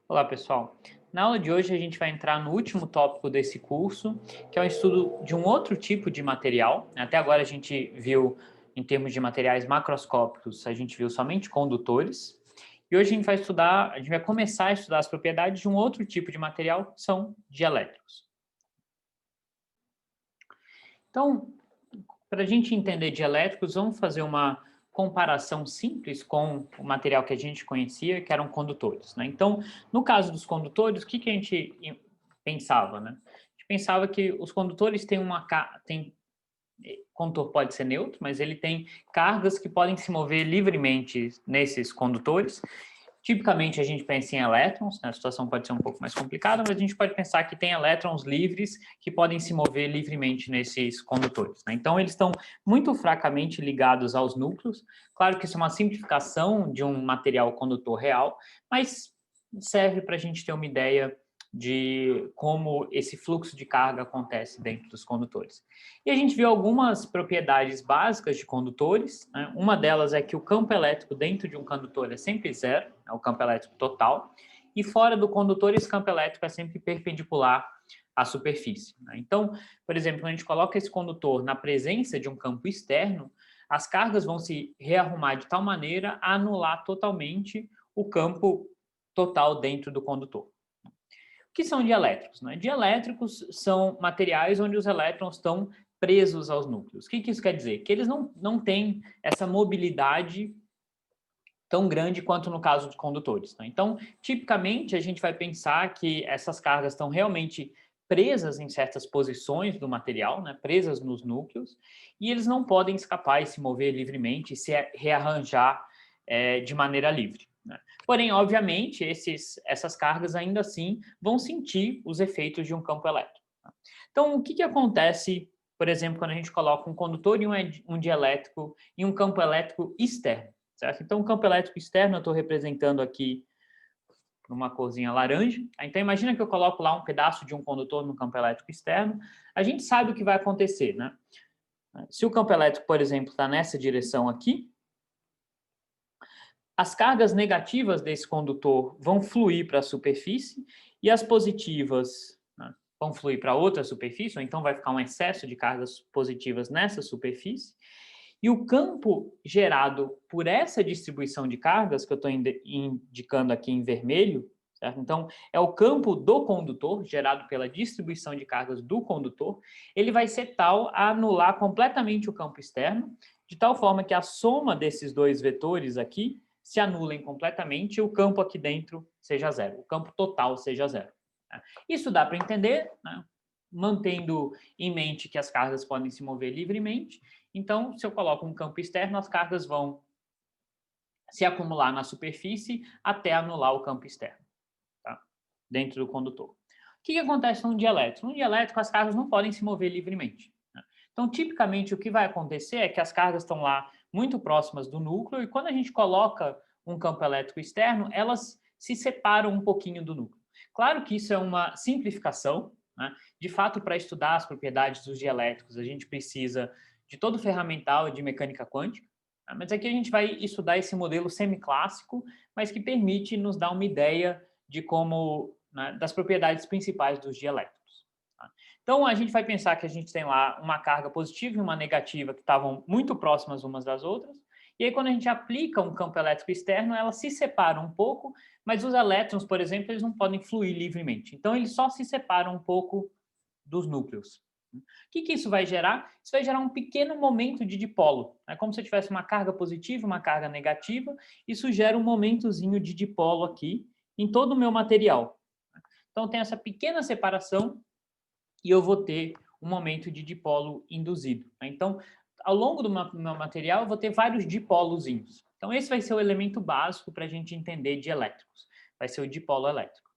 Olá, pessoal. Na aula de hoje a gente vai entrar no último tópico desse curso, que é o estudo de um outro tipo de material. Até agora a gente viu, em termos de materiais macroscópicos, a gente viu somente condutores. E hoje a gente vai começar a estudar as propriedades de um outro tipo de material, que são dielétricos. Então, para a gente entender dielétricos, vamos fazer uma comparação simples com o material que a gente conhecia, que eram condutores, né? Então, no caso dos condutores, o que que a gente pensava, né? A gente pensava que os condutores têm condutor pode ser neutro, mas ele tem cargas que podem se mover livremente nesses condutores. Tipicamente, a gente pensa em elétrons, né? A situação pode ser um pouco mais complicada, mas a gente pode pensar que tem elétrons livres que podem se mover livremente nesses condutores, né? Então, eles estão muito fracamente ligados aos núcleos. Claro que isso é uma simplificação de um material condutor real, mas serve para a gente ter uma ideia de como esse fluxo de carga acontece dentro dos condutores. E a gente viu algumas propriedades básicas de condutores, né? Uma delas é que o campo elétrico dentro de um condutor é sempre zero, é o campo elétrico total, e fora do condutor esse campo elétrico é sempre perpendicular à superfície, né? Então, por exemplo, quando a gente coloca esse condutor na presença de um campo externo, as cargas vão se rearrumar de tal maneira a anular totalmente o campo total dentro do condutor. O que são dielétricos, né? Dielétricos são materiais onde os elétrons estão presos aos núcleos. O que isso quer dizer? Que eles não têm essa mobilidade tão grande quanto no caso de condutores, né? Então, tipicamente, a gente vai pensar que essas cargas estão realmente presas em certas posições do material, né? Presas nos núcleos, e eles não podem escapar e se mover livremente e se rearranjar de maneira livre, né? Porém, obviamente, essas cargas ainda assim vão sentir os efeitos de um campo elétrico, tá? Então, o que acontece, por exemplo, quando a gente coloca um condutor e um dielétrico em um campo elétrico externo? Certo? Então, o campo elétrico externo eu estou representando aqui numa corzinha laranja. Então, imagina que eu coloco lá um pedaço de um condutor no campo elétrico externo. A gente sabe o que vai acontecer, né? Se o campo elétrico, por exemplo, está nessa direção aqui, as cargas negativas desse condutor vão fluir para a superfície e as positivas, né, vão fluir para outra superfície, ou então vai ficar um excesso de cargas positivas nessa superfície. E o campo gerado por essa distribuição de cargas, que eu estou indicando aqui em vermelho, certo? Então, é o campo do condutor, gerado pela distribuição de cargas do condutor, ele vai ser tal a anular completamente o campo externo, de tal forma que a soma desses dois vetores aqui se anulem completamente e o campo aqui dentro seja zero, o campo total seja zero, né? Isso dá para entender, né, mantendo em mente que as cargas podem se mover livremente. Então, se eu coloco um campo externo, as cargas vão se acumular na superfície até anular o campo externo, tá? Dentro do condutor. O que acontece num dielétrico? Num dielétrico, as cargas não podem se mover livremente, né? Então, tipicamente, o que vai acontecer é que as cargas estão lá muito próximas do núcleo e quando a gente coloca um campo elétrico externo, elas se separam um pouquinho do núcleo. Claro que isso é uma simplificação, né? De fato, para estudar as propriedades dos dielétricos, a gente precisa de todo o ferramental de mecânica quântica, tá? Mas aqui a gente vai estudar esse modelo semiclássico, mas que permite nos dar uma ideia de como, né, das propriedades principais dos dielétricos, tá? Então, a gente vai pensar que a gente tem lá uma carga positiva e uma negativa que estavam muito próximas umas das outras, e aí quando a gente aplica um campo elétrico externo, elas se separam um pouco, mas os elétrons, por exemplo, eles não podem fluir livremente. Então, eles só se separam um pouco dos núcleos. O que isso vai gerar? Isso vai gerar um pequeno momento de dipolo. É como se eu tivesse uma carga positiva, uma carga negativa. Isso gera um momentozinho de dipolo aqui em todo o meu material. Então, tem essa pequena separação e eu vou ter um momento de dipolo induzido. Então, ao longo do meu material, eu vou ter vários dipolozinhos. Então, esse vai ser o elemento básico para a gente entender de elétricos. Vai ser o dipolo elétrico.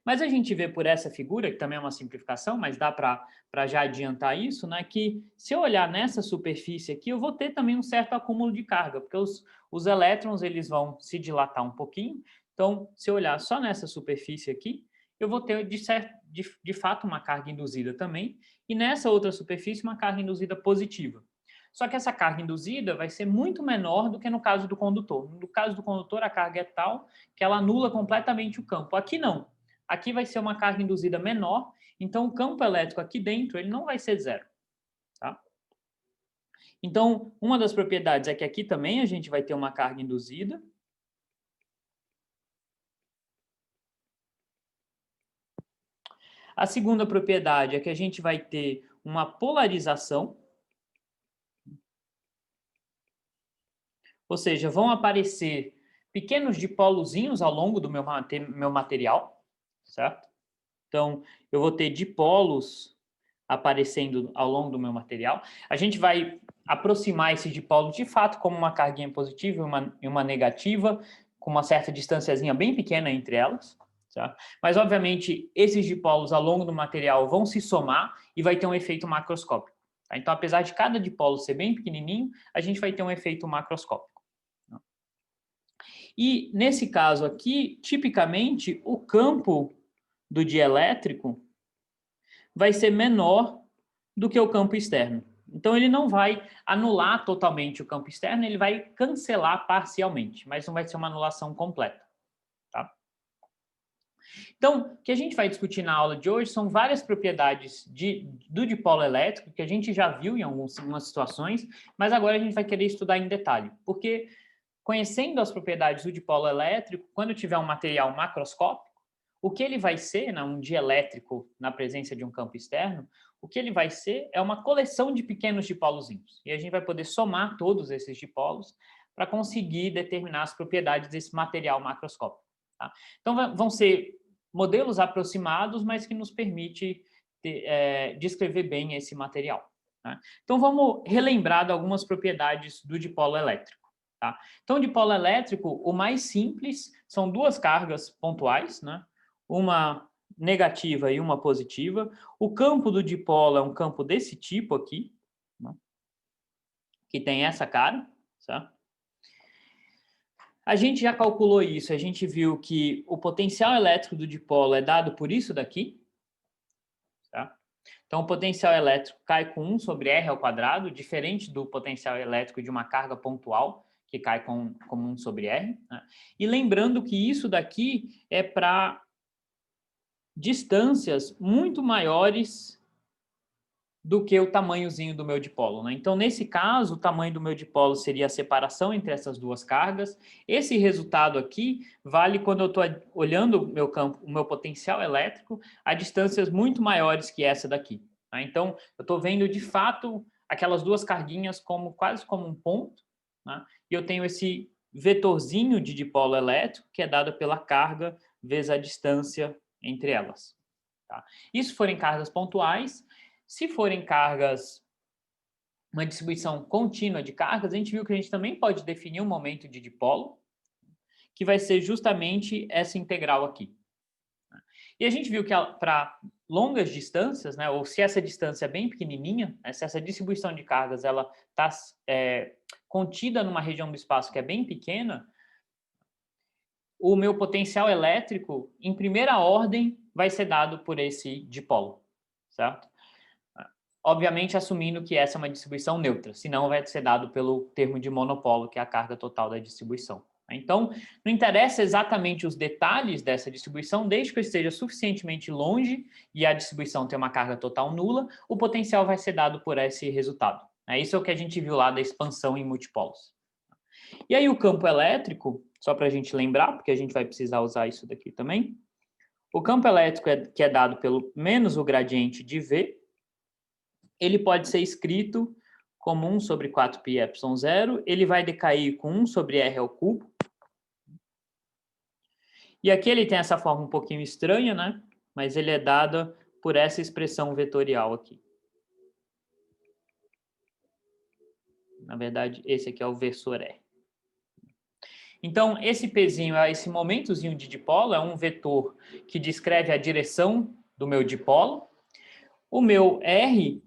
Mas a gente vê por essa figura, que também é uma simplificação, mas dá para já adiantar isso, né, que se eu olhar nessa superfície aqui, eu vou ter também um certo acúmulo de carga, porque os elétrons eles vão se dilatar um pouquinho. Então, se eu olhar só nessa superfície aqui, eu vou ter, de fato, uma carga induzida também, e nessa outra superfície, uma carga induzida positiva. Só que essa carga induzida vai ser muito menor do que no caso do condutor. No caso do condutor, a carga é tal que ela anula completamente o campo. Aqui não. Aqui vai ser uma carga induzida menor, então o campo elétrico aqui dentro ele não vai ser zero. Tá? Então, uma das propriedades é que aqui também a gente vai ter uma carga induzida. A segunda propriedade é que a gente vai ter uma polarização. Ou seja, vão aparecer pequenos dipolozinhos ao longo do meu material, certo? Então, eu vou ter dipolos aparecendo ao longo do meu material. A gente vai aproximar esses dipolos de fato como uma carguinha positiva e uma negativa, com uma certa distânciazinha bem pequena entre elas. Certo? Mas, obviamente, esses dipolos ao longo do material vão se somar e vai ter um efeito macroscópico. Tá? Então, apesar de cada dipolo ser bem pequenininho, a gente vai ter um efeito macroscópico. E, nesse caso aqui, tipicamente, o campo do dielétrico vai ser menor do que o campo externo. Então, ele não vai anular totalmente o campo externo, ele vai cancelar parcialmente, mas não vai ser uma anulação completa. Tá? Então, o que a gente vai discutir na aula de hoje são várias propriedades do dipolo elétrico, que a gente já viu em algumas situações, mas agora a gente vai querer estudar em detalhe, porque conhecendo as propriedades do dipolo elétrico, quando tiver um material macroscópico, o que ele vai ser, um dielétrico na presença de um campo externo, o que ele vai ser é uma coleção de pequenos dipolozinhos. E a gente vai poder somar todos esses dipolos para conseguir determinar as propriedades desse material macroscópico. Tá? Então, vão ser modelos aproximados, mas que nos permite descrever bem esse material. Tá? Então, vamos relembrar de algumas propriedades do dipolo elétrico. Tá? Então, o dipolo elétrico, o mais simples, são duas cargas pontuais, né? Uma negativa e uma positiva. O campo do dipolo é um campo desse tipo aqui, né? Que tem essa cara, certo? A gente já calculou isso, a gente viu que o potencial elétrico do dipolo é dado por isso daqui. Tá? Então, o potencial elétrico cai com 1 sobre R ao quadrado, diferente do potencial elétrico de uma carga pontual, que cai com 1 sobre R. Né? E lembrando que isso daqui é para distâncias muito maiores do que o tamanhozinho do meu dipolo. Né? Então, nesse caso, o tamanho do meu dipolo seria a separação entre essas duas cargas. Esse resultado aqui vale quando eu estou olhando o meu potencial elétrico a distâncias muito maiores que essa daqui. Tá? Então, eu estou vendo, de fato, aquelas duas carguinhas quase como um ponto, né? E eu tenho esse vetorzinho de dipolo elétrico, que é dado pela carga vezes a distância entre elas. Tá? Isso forem cargas pontuais. Se forem cargas, uma distribuição contínua de cargas, a gente viu que a gente também pode definir um momento de dipolo, que vai ser justamente essa integral aqui. E a gente viu que para longas distâncias, né, ou se essa distância é bem pequenininha, né, se essa distribuição de cargas ela está contida numa região do espaço que é bem pequena, o meu potencial elétrico, em primeira ordem, vai ser dado por esse dipolo, certo? Obviamente, assumindo que essa é uma distribuição neutra, senão vai ser dado pelo termo de monopolo, que é a carga total da distribuição. Então, não interessa exatamente os detalhes dessa distribuição, desde que eu esteja suficientemente longe e a distribuição tenha uma carga total nula, o potencial vai ser dado por esse resultado. Isso é o que a gente viu lá da expansão em multipolos. E aí o campo elétrico, só para a gente lembrar, porque a gente vai precisar usar isso daqui também, o campo elétrico que é dado pelo menos o gradiente de V, ele pode ser escrito como 1 sobre 4πε0, ele vai decair com 1 sobre R ao cubo. E aqui ele tem essa forma um pouquinho estranha, né? Mas ele é dado por essa expressão vetorial aqui. Na verdade, esse aqui é o versor R. Então, esse Pzinho, esse momentozinho de dipolo, é um vetor que descreve a direção do meu dipolo. O meu R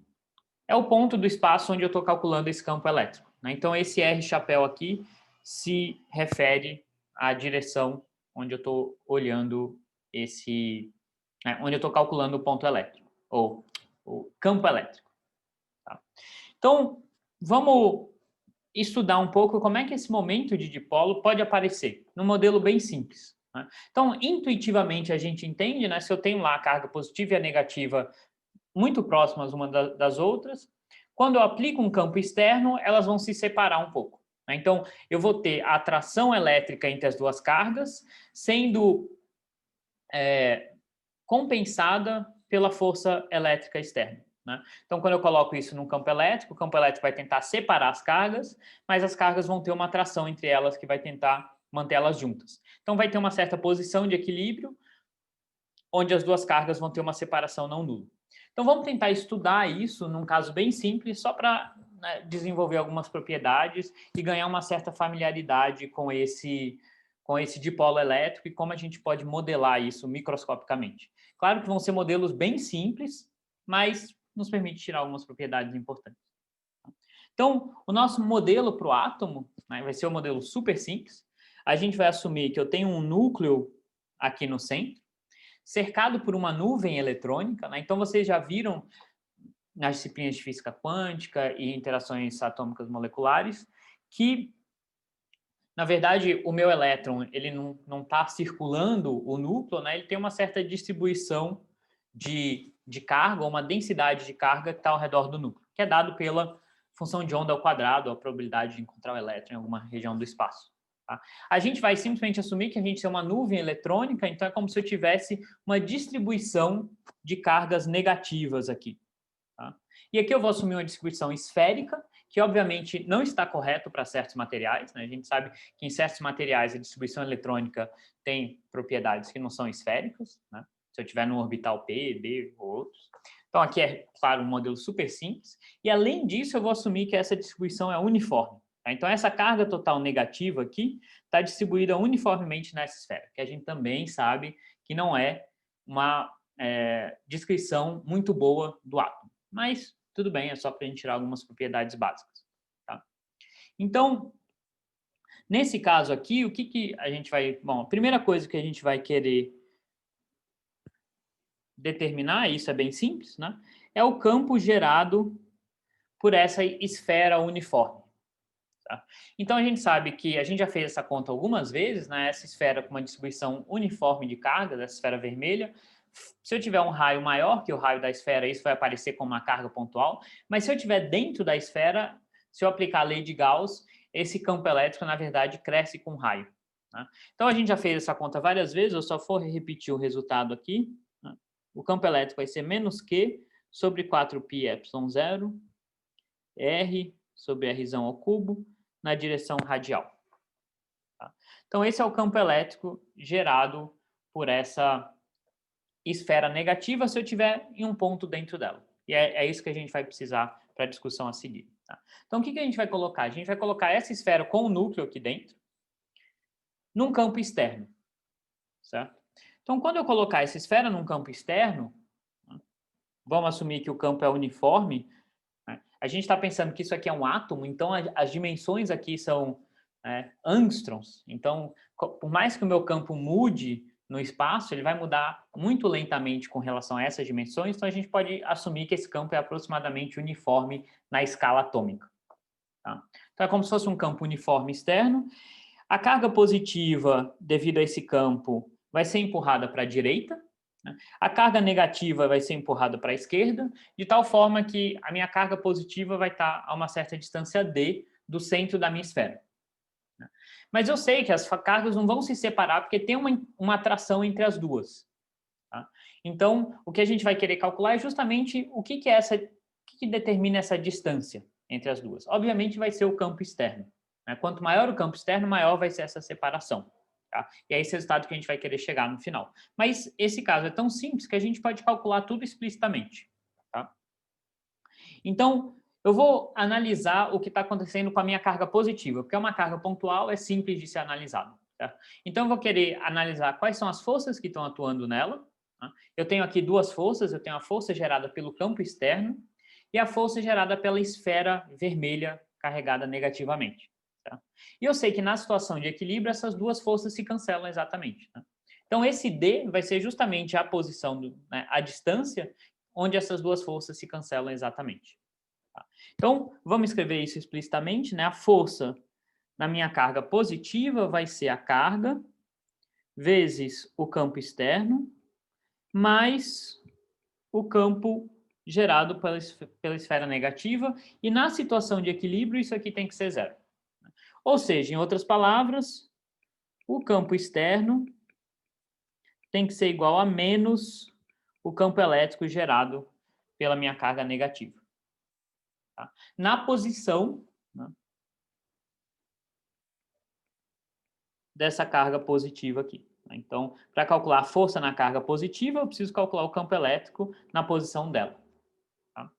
é o ponto do espaço onde eu estou calculando esse campo elétrico. Né? Então, esse R chapéu aqui se refere à direção onde eu estou olhando onde eu estou calculando o ponto elétrico, ou o campo elétrico. Tá? Então, vamos estudar um pouco como é que esse momento de dipolo pode aparecer, num modelo bem simples, né? Então, intuitivamente, a gente entende, né, se eu tenho lá a carga positiva e a negativa muito próximas uma das outras, quando eu aplico um campo externo, elas vão se separar um pouco, né? Então, eu vou ter a atração elétrica entre as duas cargas sendo compensada pela força elétrica externa, né? Então, quando eu coloco isso num campo elétrico, o campo elétrico vai tentar separar as cargas, mas as cargas vão ter uma atração entre elas que vai tentar manter elas juntas. Então, vai ter uma certa posição de equilíbrio, onde as duas cargas vão ter uma separação não nula. Então, vamos tentar estudar isso num caso bem simples, só para, né, desenvolver algumas propriedades e ganhar uma certa familiaridade com esse dipolo elétrico e como a gente pode modelar isso microscopicamente. Claro que vão ser modelos bem simples, mas nos permite tirar algumas propriedades importantes. Então, o nosso modelo para o átomo, né, vai ser um modelo super simples. A gente vai assumir que eu tenho um núcleo aqui no centro, cercado por uma nuvem eletrônica, né? Então, vocês já viram nas disciplinas de física quântica e interações atômicas moleculares que, na verdade, o meu elétron ele não está circulando o núcleo, né? Ele tem uma certa distribuição de carga, ou uma densidade de carga que está ao redor do núcleo, que é dado pela função de onda ao quadrado, a probabilidade de encontrar o elétron em alguma região do espaço. Tá? A gente vai simplesmente assumir que a gente é uma nuvem eletrônica, então é como se eu tivesse uma distribuição de cargas negativas aqui. Tá? E aqui eu vou assumir uma distribuição esférica, que obviamente não está correto para certos materiais, né? A gente sabe que em certos materiais a distribuição eletrônica tem propriedades que não são esféricas, né? Se eu tiver no orbital P, B ou outros. Então aqui é, claro, um modelo super simples. E além disso, eu vou assumir que essa distribuição é uniforme. Tá? Então essa carga total negativa aqui está distribuída uniformemente nessa esfera, que a gente também sabe que não é uma descrição muito boa do átomo. Mas tudo bem, é só para a gente tirar algumas propriedades básicas. Tá? Então, nesse caso aqui, o que a gente vai... Bom, a primeira coisa que a gente vai querer determinar, isso é bem simples, né? É o campo gerado por essa esfera uniforme. Tá? Então, a gente sabe que a gente já fez essa conta algumas vezes, né? Essa esfera com uma distribuição uniforme de cargas, essa esfera vermelha. Se eu tiver um raio maior que o raio da esfera, isso vai aparecer como uma carga pontual. Mas se eu estiver dentro da esfera, se eu aplicar a lei de Gauss, esse campo elétrico, na verdade, cresce com o raio. Né? Então, a gente já fez essa conta várias vezes, eu só vou repetir o resultado aqui. Né? O campo elétrico vai ser menos Q sobre 4πε0 R sobre R ao cubo na direção radial. Tá? Então, esse é o campo elétrico gerado por essa esfera negativa se eu tiver em um ponto dentro dela. E é isso que a gente vai precisar para a discussão a seguir. Tá? Então, o que a gente vai colocar? A gente vai colocar essa esfera com o núcleo aqui dentro num campo externo. Certo? Então, quando eu colocar essa esfera num campo externo, vamos assumir que o campo é uniforme, né? A gente está pensando que isso aqui é um átomo, então as dimensões aqui são angstroms. Então, por mais que o meu campo mude no espaço, ele vai mudar muito lentamente com relação a essas dimensões, então a gente pode assumir que esse campo é aproximadamente uniforme na escala atômica. Tá? Então, é como se fosse um campo uniforme externo. A carga positiva, devido a esse campo, vai ser empurrada para a direita, né? A carga negativa vai ser empurrada para a esquerda, de tal forma que a minha carga positiva vai estar a uma certa distância d do centro da minha esfera. Mas eu sei que as cargas não vão se separar porque tem uma atração entre as duas. Tá? Então, o que a gente vai querer calcular é justamente o que determina essa distância entre as duas. Obviamente, vai ser o campo externo. Né? Quanto maior o campo externo, maior vai ser essa separação. Tá? E é esse resultado que a gente vai querer chegar no final. Mas esse caso é tão simples que a gente pode calcular tudo explicitamente. Tá? Então, eu vou analisar o que está acontecendo com a minha carga positiva, porque é uma carga pontual, é simples de ser analisado. Tá? Então, eu vou querer analisar quais são as forças que estão atuando nela. Tá? Eu tenho aqui duas forças, eu tenho a força gerada pelo campo externo e a força gerada pela esfera vermelha carregada negativamente. Tá? E eu sei que na situação de equilíbrio, essas duas forças se cancelam exatamente. Tá? Então, esse D vai ser justamente a posição, a distância onde essas duas forças se cancelam exatamente. Tá? Então, vamos escrever isso explicitamente, né? A força na minha carga positiva vai ser a carga vezes o campo externo, mais o campo gerado pela esfera negativa, e na situação de equilíbrio, isso aqui tem que ser zero. Ou seja, em outras palavras, o campo externo tem que ser igual a menos o campo elétrico gerado pela minha carga negativa. Tá? Na posição, né, dessa carga positiva aqui. Então, para calcular a força na carga positiva, eu preciso calcular o campo elétrico na posição dela. Tá?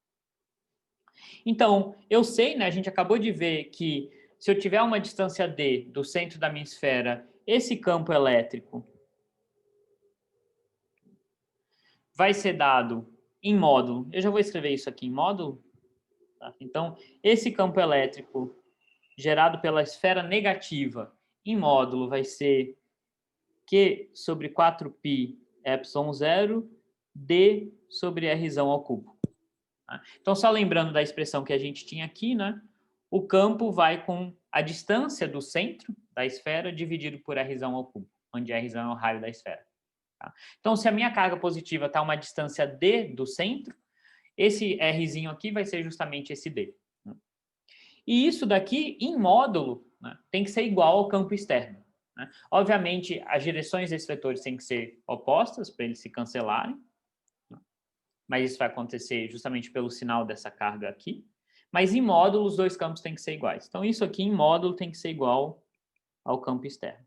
Então, eu sei, né, a gente acabou de ver que se eu tiver uma distância d do centro da minha esfera, esse campo elétrico vai ser dado em módulo. Eu já vou escrever isso aqui em módulo. Tá? Então, esse campo elétrico gerado pela esfera negativa em módulo vai ser Q sobre 4π epsilon 0 d sobre r ao cubo. Tá? Então, só lembrando da expressão que a gente tinha aqui, né? O campo vai com a distância do centro da esfera dividido por r ao cubo, onde r é o raio da esfera. Tá? Então, se a minha carga positiva está a uma distância d do centro, esse rzinho aqui vai ser justamente esse d. E isso daqui, em módulo, né, tem que ser igual ao campo externo. Né? Obviamente, as direções desses vetores têm que ser opostas para eles se cancelarem, né? Mas isso vai acontecer justamente pelo sinal dessa carga aqui. Mas em módulo, os dois campos têm que ser iguais. Então, isso aqui em módulo tem que ser igual ao campo externo.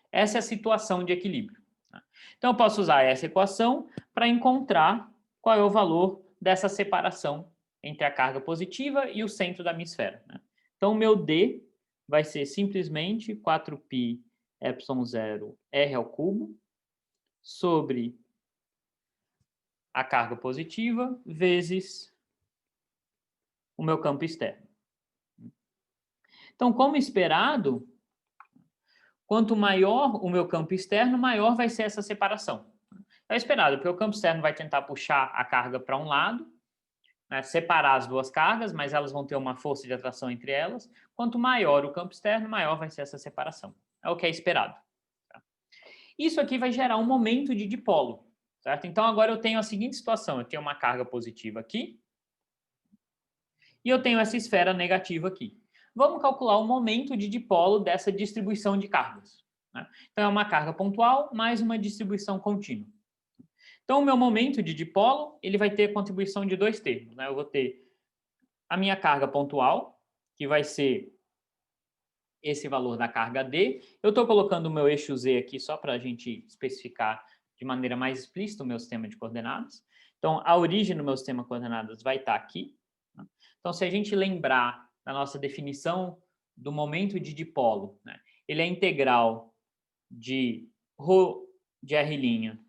Essa é a situação de equilíbrio. Né? Então, eu posso usar essa equação para encontrar qual é o valor dessa separação entre a carga positiva e o centro da minha esfera. Né? Então, o meu D vai ser simplesmente 4π epsilon 0 r ao cubo sobre a carga positiva vezes o meu campo externo. Então, como esperado, quanto maior o meu campo externo, maior vai ser essa separação. É esperado, porque o campo externo vai tentar puxar a carga para um lado, né, separar as duas cargas, mas elas vão ter uma força de atração entre elas. Quanto maior o campo externo, maior vai ser essa separação. É o que é esperado. Tá? Isso aqui vai gerar um momento de dipolo. Certo? Então, agora eu tenho a seguinte situação. Eu tenho uma carga positiva aqui e eu tenho essa esfera negativa aqui. Vamos calcular o momento de dipolo dessa distribuição de cargas. Né? Então, é uma carga pontual mais uma distribuição contínua. Então, o meu momento de dipolo, ele vai ter contribuição de dois termos. Né? Eu vou ter a minha carga pontual, que vai ser esse valor da carga D. Eu estou colocando o meu eixo Z aqui só para a gente especificar de maneira mais explícita o meu sistema de coordenadas. Então, a origem do meu sistema de coordenadas vai estar aqui. Né? Então, se a gente lembrar da nossa definição do momento de dipolo, né? Ele é integral de ρ de R'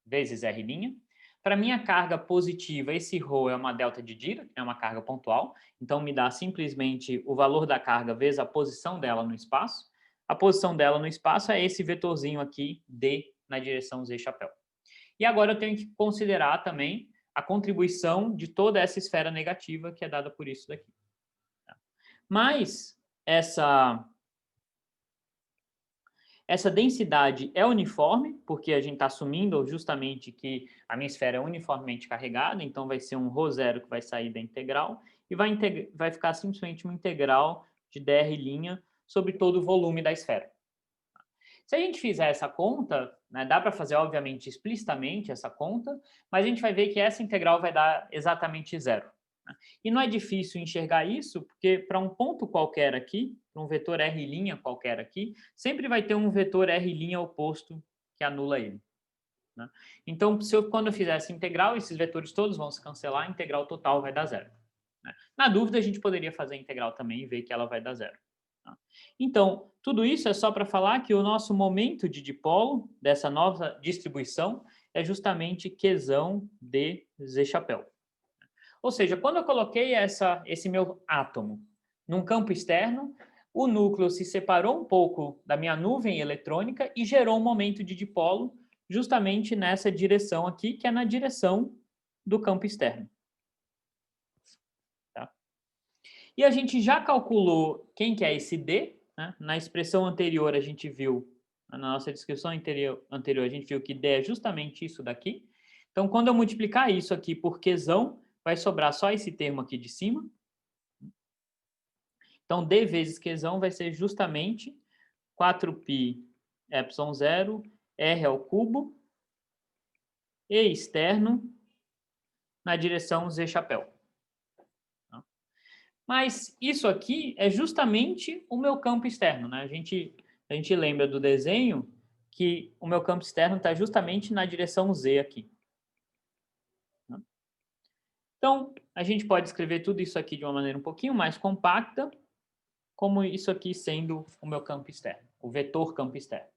vezes R'. Para minha carga positiva, esse ρ é uma delta de Dirac, é uma carga pontual, então me dá simplesmente o valor da carga vezes a posição dela no espaço. A posição dela no espaço é esse vetorzinho aqui, D, na direção Z chapéu. E agora eu tenho que considerar também a contribuição de toda essa esfera negativa que é dada por isso daqui. Mas essa densidade é uniforme, porque a gente está assumindo justamente que a minha esfera é uniformemente carregada, então vai ser um ρ0 que vai sair da integral, e vai ficar simplesmente uma integral de dr' sobre todo o volume da esfera. Se a gente fizer essa conta, né, dá para fazer, obviamente, explicitamente essa conta, mas a gente vai ver que essa integral vai dar exatamente zero. E não é difícil enxergar isso, porque para um ponto qualquer aqui, para um vetor R' qualquer aqui, sempre vai ter um vetor R' oposto que anula ele. Né? Então, quando eu fizer essa integral, esses vetores todos vão se cancelar, a integral total vai dar zero. Né? Na dúvida, a gente poderia fazer a integral também e ver que ela vai dar zero. Tá? Então, tudo isso é só para falar que o nosso momento de dipolo dessa nova distribuição é justamente Qzão de Z chapéu. Ou seja, quando eu coloquei esse meu átomo num campo externo, o núcleo se separou um pouco da minha nuvem eletrônica e gerou um momento de dipolo justamente nessa direção aqui, que é na direção do campo externo. E a gente já calculou quem que é esse D, né? Na expressão anterior a gente viu, na nossa descrição anterior a gente viu que D é justamente isso daqui. Então, quando eu multiplicar isso aqui por Qzão, vai sobrar só esse termo aqui de cima. Então, D vezes Qzão vai ser justamente 4π epsilon 0 R ao cubo e externo na direção Z chapéu. Mas isso aqui é justamente o meu campo externo, né? A gente lembra do desenho que o meu campo externo está justamente na direção Z aqui. Então, a gente pode escrever tudo isso aqui de uma maneira um pouquinho mais compacta, como isso aqui sendo o meu campo externo, o vetor campo externo.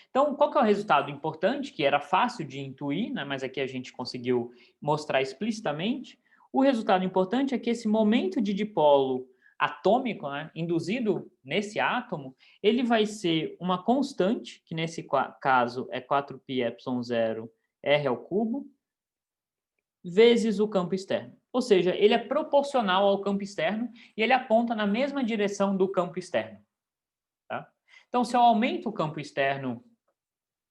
Então, qual que é o resultado importante, que era fácil de intuir, né, mas aqui a gente conseguiu mostrar explicitamente? O resultado importante é que esse momento de dipolo atômico, né, induzido nesse átomo, ele vai ser uma constante, que nesse caso é 4π epsilon 0 R ao cubo, vezes o campo externo. Ou seja, ele é proporcional ao campo externo e ele aponta na mesma direção do campo externo. Tá? Então, se eu aumento o campo externo,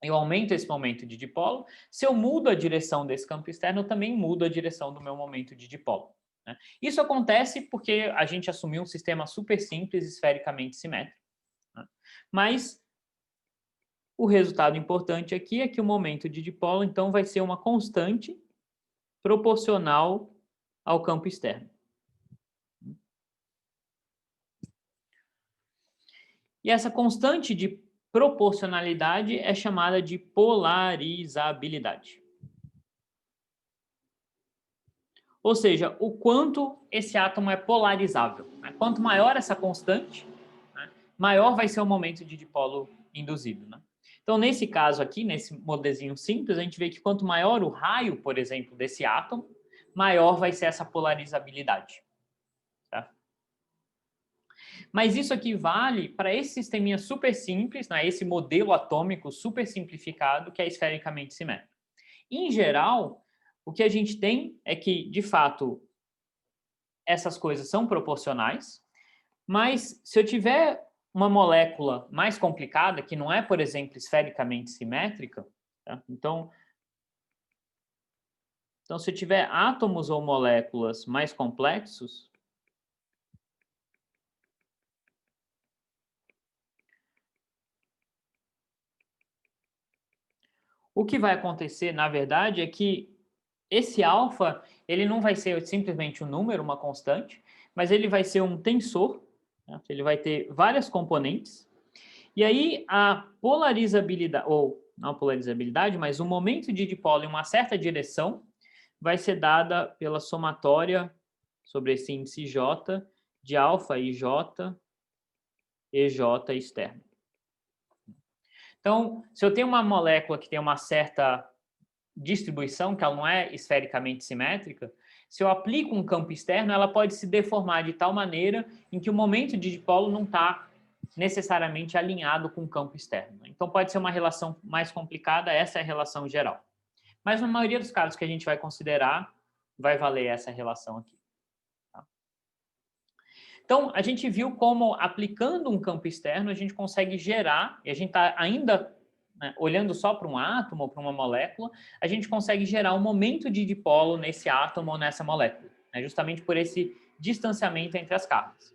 eu aumento esse momento de dipolo. Se eu mudo a direção desse campo externo, eu também mudo a direção do meu momento de dipolo. Né? Isso acontece porque a gente assumiu um sistema super simples, esfericamente simétrico. Né? Mas o resultado importante aqui é que o momento de dipolo, então, vai ser uma constante proporcional ao campo externo. E essa constante de proporcionalidade é chamada de polarizabilidade. Ou seja, o quanto esse átomo é polarizável. Né? Quanto maior essa constante, né, maior vai ser o momento de dipolo induzido. Né? Então, nesse caso aqui, nesse modelzinho simples, a gente vê que quanto maior o raio, por exemplo, desse átomo, maior vai ser essa polarizabilidade. Tá? Mas isso aqui vale para esse sisteminha super simples, né, esse modelo atômico super simplificado que é esfericamente simétrico. Em geral, o que a gente tem é que, de fato, essas coisas são proporcionais, mas se eu tiver uma molécula mais complicada, que não é, por exemplo, esfericamente simétrica, tá? Então, se eu tiver átomos ou moléculas mais complexos, o que vai acontecer, na verdade, é que esse alfa, ele não vai ser simplesmente um número, uma constante, mas ele vai ser um tensor, né? Ele vai ter várias componentes, e aí a polarizabilidade, ou não a polarizabilidade, mas o momento de dipolo em uma certa direção vai ser dada pela somatória sobre esse índice J de alfa e J e J externo. Então, se eu tenho uma molécula que tem uma certa distribuição, que ela não é esfericamente simétrica, se eu aplico um campo externo, ela pode se deformar de tal maneira em que o momento de dipolo não está necessariamente alinhado com o campo externo. Então, pode ser uma relação mais complicada, essa é a relação geral. Mas, na maioria dos casos que a gente vai considerar, vai valer essa relação aqui. Tá? Então, a gente viu como, aplicando um campo externo, a gente consegue gerar, e a gente está ainda, né, olhando só para um átomo ou para uma molécula, a gente consegue gerar um momento de dipolo nesse átomo ou nessa molécula, né, justamente por esse distanciamento entre as cargas.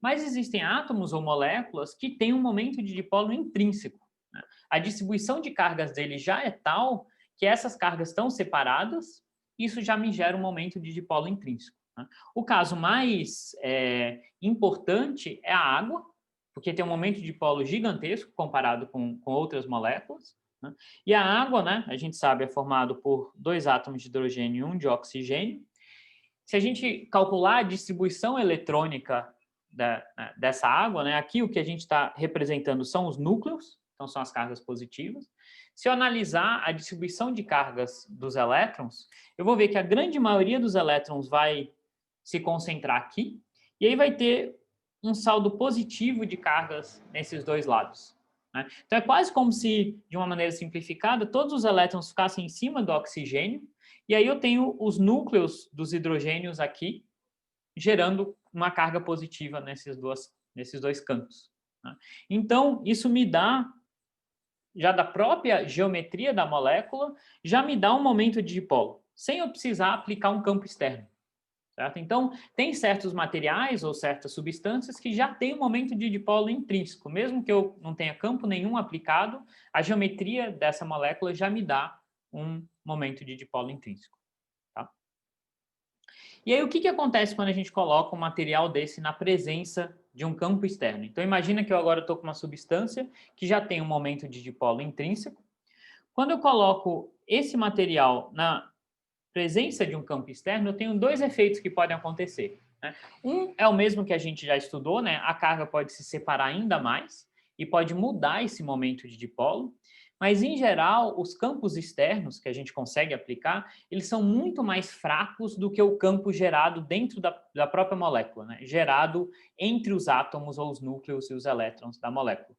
Mas existem átomos ou moléculas que têm um momento de dipolo intrínseco. Né? A distribuição de cargas dele já é tal que essas cargas estão separadas, isso já me gera um momento de dipolo intrínseco. Né? O caso mais importante é a água, porque tem um momento de dipolo gigantesco comparado com outras moléculas. Né? E a água, né, a gente sabe, é formado por 2 átomos de hidrogênio e 1 de oxigênio. Se a gente calcular a distribuição eletrônica dessa água, né, aqui o que a gente está representando são os núcleos, então são as cargas positivas. Se eu analisar a distribuição de cargas dos elétrons, eu vou ver que a grande maioria dos elétrons vai se concentrar aqui, e aí vai ter um saldo positivo de cargas nesses dois lados. Né? Então é quase como se, de uma maneira simplificada, todos os elétrons ficassem em cima do oxigênio, e aí eu tenho os núcleos dos hidrogênios aqui, gerando uma carga positiva nesses dois campos. Né? Então, isso me dá, já da própria geometria da molécula, já me dá um momento de dipolo, sem eu precisar aplicar um campo externo. Certo? Então, tem certos materiais ou certas substâncias que já têm um momento de dipolo intrínseco. Mesmo que eu não tenha campo nenhum aplicado, a geometria dessa molécula já me dá um momento de dipolo intrínseco. Tá? E aí, o que acontece quando a gente coloca um material desse na presença de um campo externo? Então, imagina que eu agora estou com uma substância que já tem um momento de dipolo intrínseco. Quando eu coloco esse material na presença de um campo externo, eu tenho dois efeitos que podem acontecer. Né? Um é o mesmo que a gente já estudou, né? A carga pode se separar ainda mais e pode mudar esse momento de dipolo, mas, em geral, os campos externos que a gente consegue aplicar, eles são muito mais fracos do que o campo gerado dentro da própria molécula, né? Gerado entre os átomos ou os núcleos e os elétrons da molécula.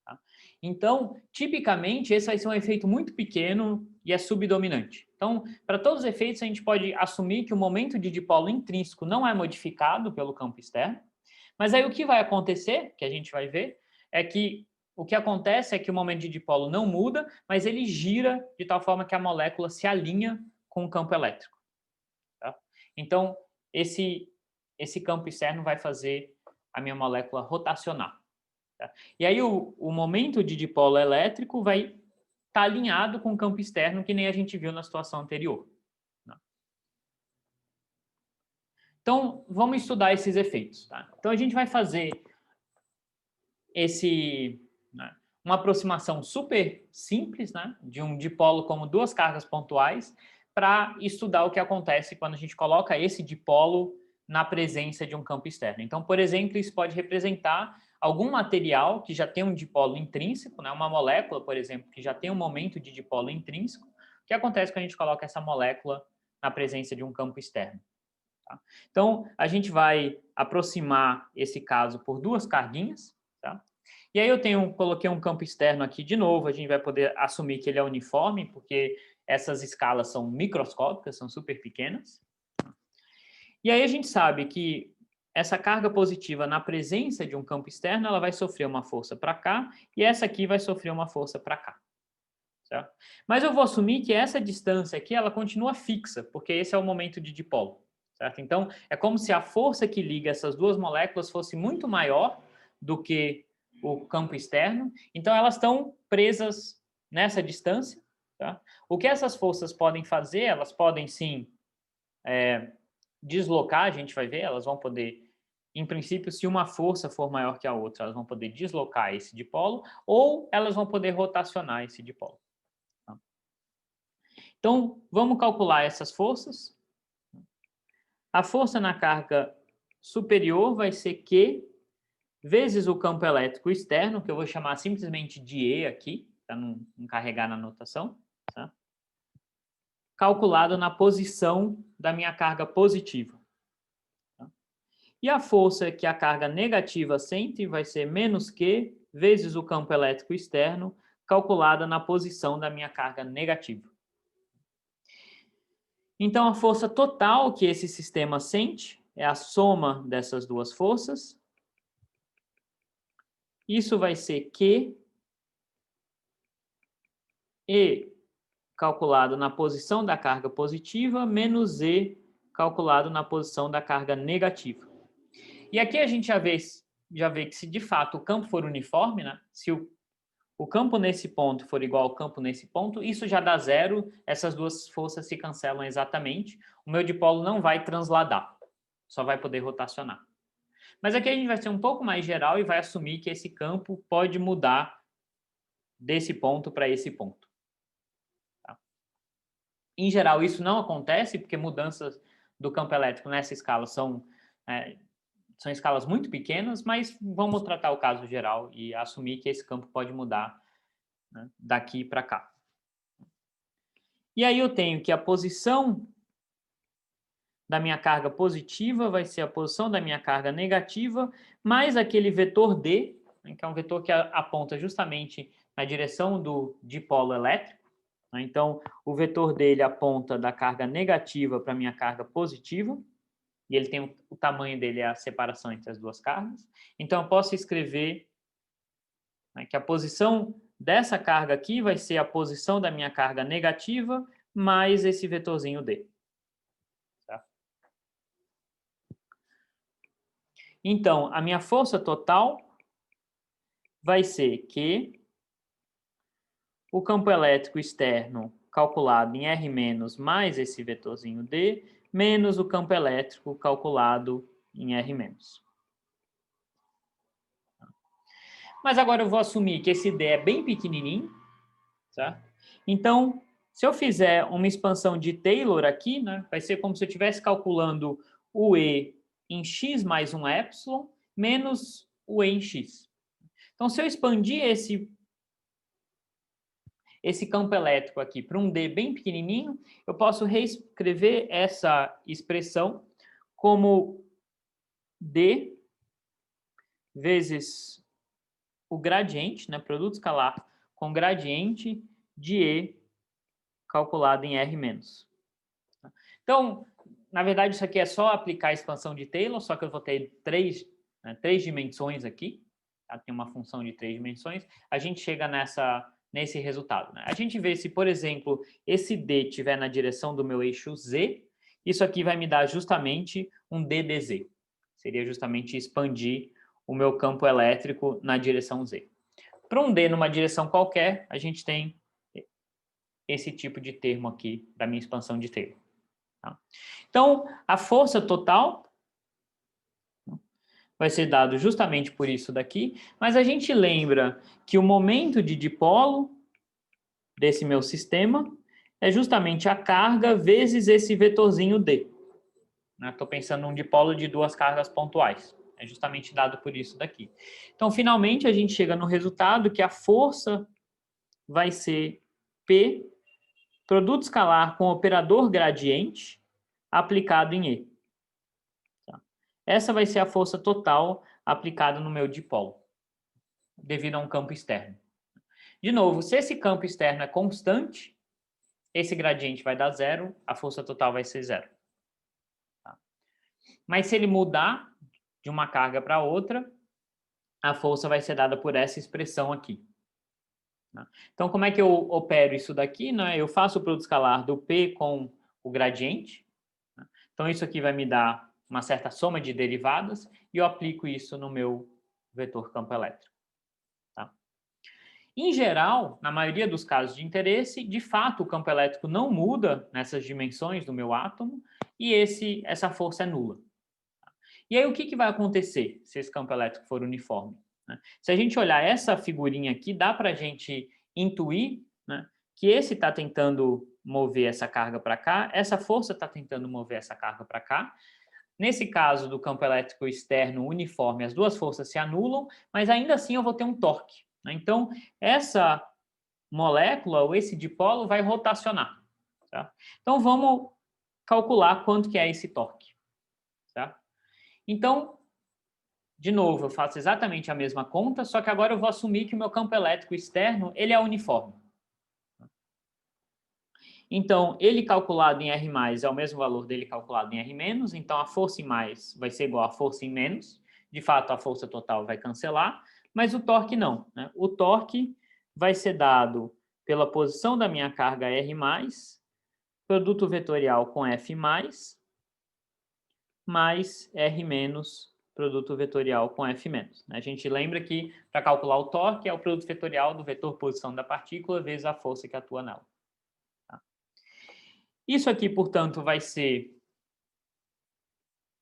Tá? Então, tipicamente, esse vai ser um efeito muito pequeno e é subdominante. Então, para todos os efeitos, a gente pode assumir que o momento de dipolo intrínseco não é modificado pelo campo externo, mas aí o que vai acontecer, que a gente vai ver, é que o que acontece é que o momento de dipolo não muda, mas ele gira de tal forma que a molécula se alinha com o campo elétrico. Tá? Então, esse campo externo vai fazer a minha molécula rotacionar. Tá? E aí o momento de dipolo elétrico vai estar alinhado com o campo externo, que nem a gente viu na situação anterior. Né? Então, vamos estudar esses efeitos. Tá? Então, a gente vai fazer uma aproximação super simples, né, de um dipolo como duas cargas pontuais, para estudar o que acontece quando a gente coloca esse dipolo na presença de um campo externo. Então, por exemplo, isso pode representar algum material que já tem um dipolo intrínseco, né, uma molécula, por exemplo, que já tem um momento de dipolo intrínseco. O que acontece quando a gente coloca essa molécula na presença de um campo externo? Tá? Então, a gente vai aproximar esse caso por duas carguinhas. Tá? E aí coloquei um campo externo aqui de novo, a gente vai poder assumir que ele é uniforme, porque essas escalas são microscópicas, são super pequenas. E aí a gente sabe que essa carga positiva na presença de um campo externo, ela vai sofrer uma força para cá, e essa aqui vai sofrer uma força para cá. Certo? Mas eu vou assumir que essa distância aqui, ela continua fixa, porque esse é o momento de dipolo. Certo? Então, é como se a força que liga essas duas moléculas fosse muito maior do que o campo externo. Então, elas estão presas nessa distância. Tá? O que essas forças podem fazer? Elas podem, sim, deslocar, a gente vai ver, elas vão poder, em princípio, se uma força for maior que a outra, elas vão poder deslocar esse dipolo, ou elas vão poder rotacionar esse dipolo. Tá? Então, vamos calcular essas forças. A força na carga superior vai ser Q vezes o campo elétrico externo, que eu vou chamar simplesmente de E aqui, para não carregar na notação, tá? Calculado na posição da minha carga positiva. Tá? E a força que a carga negativa sente vai ser menos Q vezes o campo elétrico externo, calculada na posição da minha carga negativa. Então, a força total que esse sistema sente é a soma dessas duas forças. Isso vai ser Q E calculado na posição da carga positiva menos E calculado na posição da carga negativa. E aqui a gente já vê que se de fato o campo for uniforme, né? Se o campo nesse ponto for igual ao campo nesse ponto, isso já dá zero, essas duas forças se cancelam exatamente, o meu dipolo não vai transladar, só vai poder rotacionar. Mas aqui a gente vai ser um pouco mais geral e vai assumir que esse campo pode mudar desse ponto para esse ponto. Tá? Em geral, isso não acontece, porque mudanças do campo elétrico nessa escala são escalas muito pequenas, mas vamos tratar o caso geral e assumir que esse campo pode mudar, né, daqui para cá. E aí eu tenho que a posição da minha carga positiva vai ser a posição da minha carga negativa, mais aquele vetor D, né, que é um vetor que aponta justamente na direção do dipolo elétrico. Né? Então, o vetor dele aponta da carga negativa para a minha carga positiva. e ele tem o tamanho dele, é a separação entre as duas cargas. Então, eu posso escrever, né, que a posição dessa carga aqui vai ser a posição da minha carga negativa mais esse vetorzinho D. Tá? Então, a minha força total vai ser Q, o campo elétrico externo calculado em R- mais esse vetorzinho D, menos o campo elétrico calculado em R-. Mas agora eu vou assumir que esse D é bem pequenininho, certo? Então, se eu fizer uma expansão de Taylor aqui, né, vai ser como se eu estivesse calculando o E em x mais um epsilon, menos o E em x. Então, se eu expandir esse campo elétrico aqui para um D bem pequenininho, eu posso reescrever essa expressão como D vezes o gradiente, né, produto escalar com gradiente de E calculado em R-. Então, na verdade, isso aqui é só aplicar a expansão de Taylor, só que eu vou ter três dimensões aqui, tá? Tem uma função de 3 dimensões, a gente chega nesse resultado. Né? A gente vê se, por exemplo, esse D estiver na direção do meu eixo Z, isso aqui vai me dar justamente um DDZ. Seria justamente expandir o meu campo elétrico na direção Z. Para um D numa direção qualquer, a gente tem esse tipo de termo aqui da minha expansão de Taylor. Tá? Então, a força total vai ser dado justamente por isso daqui, mas a gente lembra que o momento de dipolo desse meu sistema é justamente a carga vezes esse vetorzinho D. Estou pensando num dipolo de duas cargas pontuais. É justamente dado por isso daqui. Então, finalmente, a gente chega no resultado que a força vai ser P, produto escalar com operador gradiente, aplicado em E. Tá? Essa vai ser a força total aplicada no meu dipolo, devido a um campo externo. De novo, se esse campo externo é constante, esse gradiente vai dar zero, a força total vai ser zero. Tá? Mas se ele mudar de uma carga para outra, a força vai ser dada por essa expressão aqui. Então, como é que eu opero isso daqui? Né? Eu faço o produto escalar do P com o gradiente. Então, isso aqui vai me dar uma certa soma de derivadas e eu aplico isso no meu vetor campo elétrico. Tá? Em geral, na maioria dos casos de interesse, de fato, o campo elétrico não muda nessas dimensões do meu átomo e essa força é nula. E aí, o que vai acontecer se esse campo elétrico for uniforme? Se a gente olhar essa figurinha aqui, dá para a gente intuir, né, que esse está tentando mover essa carga para cá, essa força está tentando mover essa carga para cá. Nesse caso do campo elétrico externo uniforme, as duas forças se anulam, mas ainda assim eu vou ter um torque. Né? Então, essa molécula ou esse dipolo vai rotacionar. Tá? Então, vamos calcular quanto que é esse torque. Tá? Então, de novo, eu faço exatamente a mesma conta, só que agora eu vou assumir que o meu campo elétrico externo ele é uniforme. Então, ele calculado em R+, é o mesmo valor dele calculado em R-, então a força em mais vai ser igual à força em menos. De fato, a força total vai cancelar, mas o torque não. Né? O torque vai ser dado pela posição da minha carga R+, produto vetorial com F+, mais R- produto vetorial com F-. A gente lembra que, para calcular o torque, é o produto vetorial do vetor posição da partícula vezes a força que atua nela. Tá? Isso aqui, portanto, vai ser,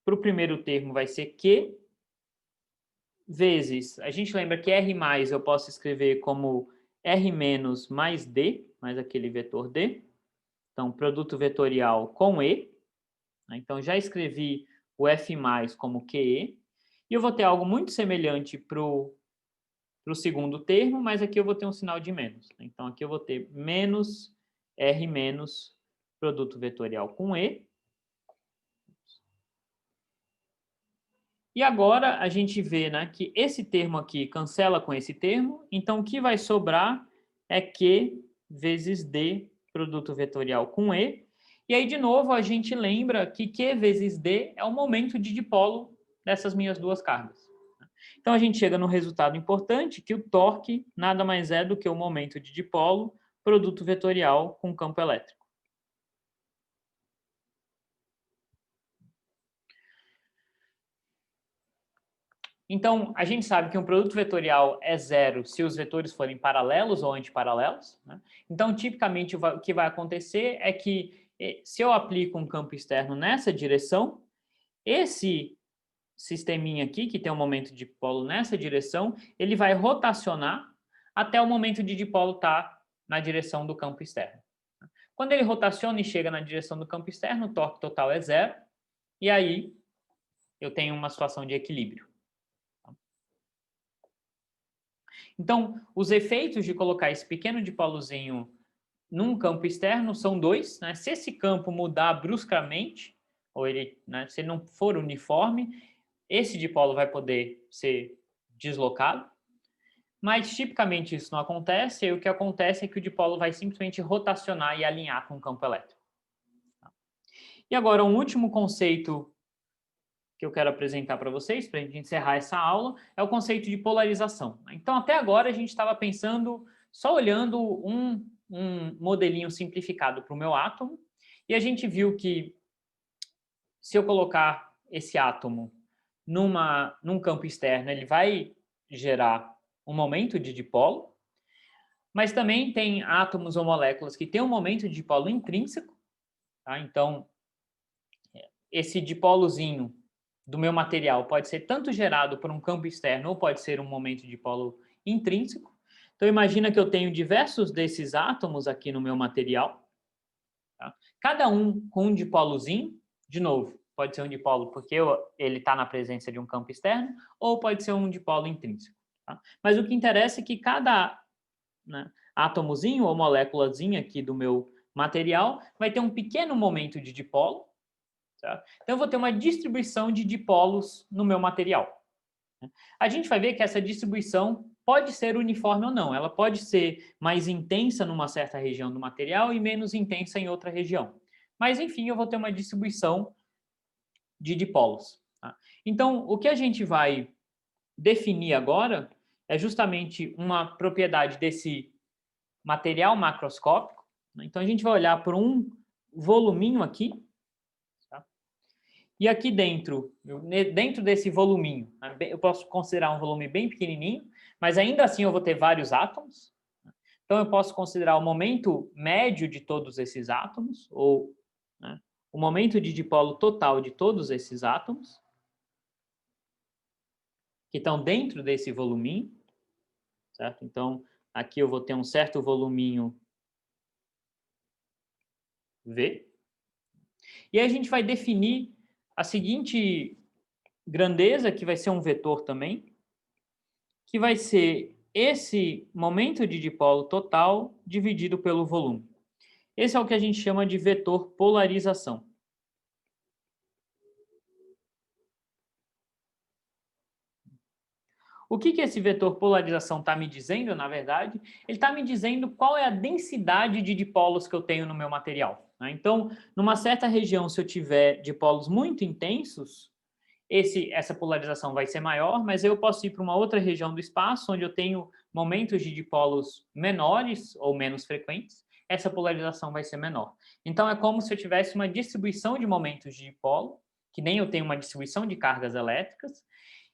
para o primeiro termo, vai ser Q, vezes, a gente lembra que R+, eu posso escrever como R- mais D, mais aquele vetor D. Então, produto vetorial com E. Então, já escrevi o F+ como QE. E eu vou ter algo muito semelhante para o segundo termo, mas aqui eu vou ter um sinal de menos. Então, aqui eu vou ter menos R- produto vetorial com E. E agora a gente vê, né, que esse termo aqui cancela com esse termo, então o que vai sobrar é Q vezes D, produto vetorial com E. E aí, de novo, a gente lembra que Q vezes D é o momento de dipolo dessas minhas duas cargas. Então, a gente chega no resultado importante que o torque nada mais é do que o momento de dipolo produto vetorial com campo elétrico. Então, a gente sabe que um produto vetorial é zero se os vetores forem paralelos ou antiparalelos, né? Então, tipicamente, o que vai acontecer é que se eu aplico um campo externo nessa direção, esse sisteminha aqui, que tem um momento de dipolo nessa direção, ele vai rotacionar até o momento de dipolo estar na direção do campo externo. Quando ele rotaciona e chega na direção do campo externo, o torque total é zero, e aí eu tenho uma situação de equilíbrio. Então, os efeitos de colocar esse pequeno dipolozinho num campo externo são dois, né? Se esse campo mudar bruscamente, ou ele, né, se ele não for uniforme, esse dipolo vai poder ser deslocado, mas tipicamente isso não acontece, e o que acontece é que o dipolo vai simplesmente rotacionar e alinhar com o campo elétrico. E agora, um último conceito que eu quero apresentar para vocês, para a gente encerrar essa aula, é o conceito de polarização. Então, até agora, a gente estava pensando, só olhando um modelinho simplificado para o meu átomo, e a gente viu que se eu colocar esse átomo num campo externo, ele vai gerar um momento de dipolo, mas também tem átomos ou moléculas que têm um momento de dipolo intrínseco, tá? Então, esse dipolozinho do meu material pode ser tanto gerado por um campo externo ou pode ser um momento de dipolo intrínseco. Então, imagina que eu tenho diversos desses átomos aqui no meu material, tá? Cada um com um dipolozinho, de novo, pode ser um dipolo porque ele está na presença de um campo externo, ou pode ser um dipolo intrínseco. Tá? Mas o que interessa é que cada, né, átomozinho ou moléculazinha aqui do meu material vai ter um pequeno momento de dipolo. Tá? Então, eu vou ter uma distribuição de dipolos no meu material. A gente vai ver que essa distribuição pode ser uniforme ou não. Ela pode ser mais intensa numa certa região do material e menos intensa em outra região. Mas, enfim, eu vou ter uma distribuição de dipolos. Tá? Então, o que a gente vai definir agora é justamente uma propriedade desse material macroscópico. Então, a gente vai olhar por um voluminho aqui, tá? E aqui dentro desse voluminho, eu posso considerar um volume bem pequenininho, mas ainda assim eu vou ter vários átomos. Então, eu posso considerar o momento médio de todos esses átomos, ou, né, o momento de dipolo total de todos esses átomos, que estão dentro desse voluminho, certo? Então, aqui eu vou ter um certo voluminho V. E aí a gente vai definir a seguinte grandeza, que vai ser um vetor também, que vai ser esse momento de dipolo total dividido pelo volume. Esse é o que a gente chama de vetor polarização. O que esse vetor polarização está me dizendo, na verdade? Ele está me dizendo qual é a densidade de dipolos que eu tenho no meu material. Né? Então, numa certa região, se eu tiver dipolos muito intensos, essa polarização vai ser maior, mas eu posso ir para uma outra região do espaço, onde eu tenho momentos de dipolos menores ou menos frequentes, essa polarização vai ser menor. Então, é como se eu tivesse uma distribuição de momentos de dipolo, que nem eu tenho uma distribuição de cargas elétricas,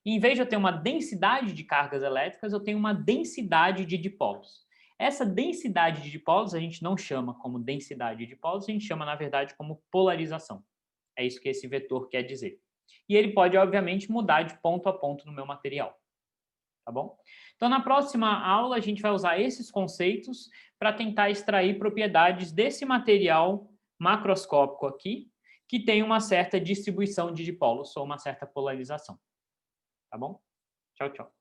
e em vez de eu ter uma densidade de cargas elétricas, eu tenho uma densidade de dipolos. Essa densidade de dipolos a gente não chama como densidade de dipolos, a gente chama, na verdade, como polarização. É isso que esse vetor quer dizer. E ele pode, obviamente, mudar de ponto a ponto no meu material. Tá bom? Então, na próxima aula, a gente vai usar esses conceitos para tentar extrair propriedades desse material macroscópico aqui, que tem uma certa distribuição de dipolos ou uma certa polarização. Tá bom? Tchau, tchau.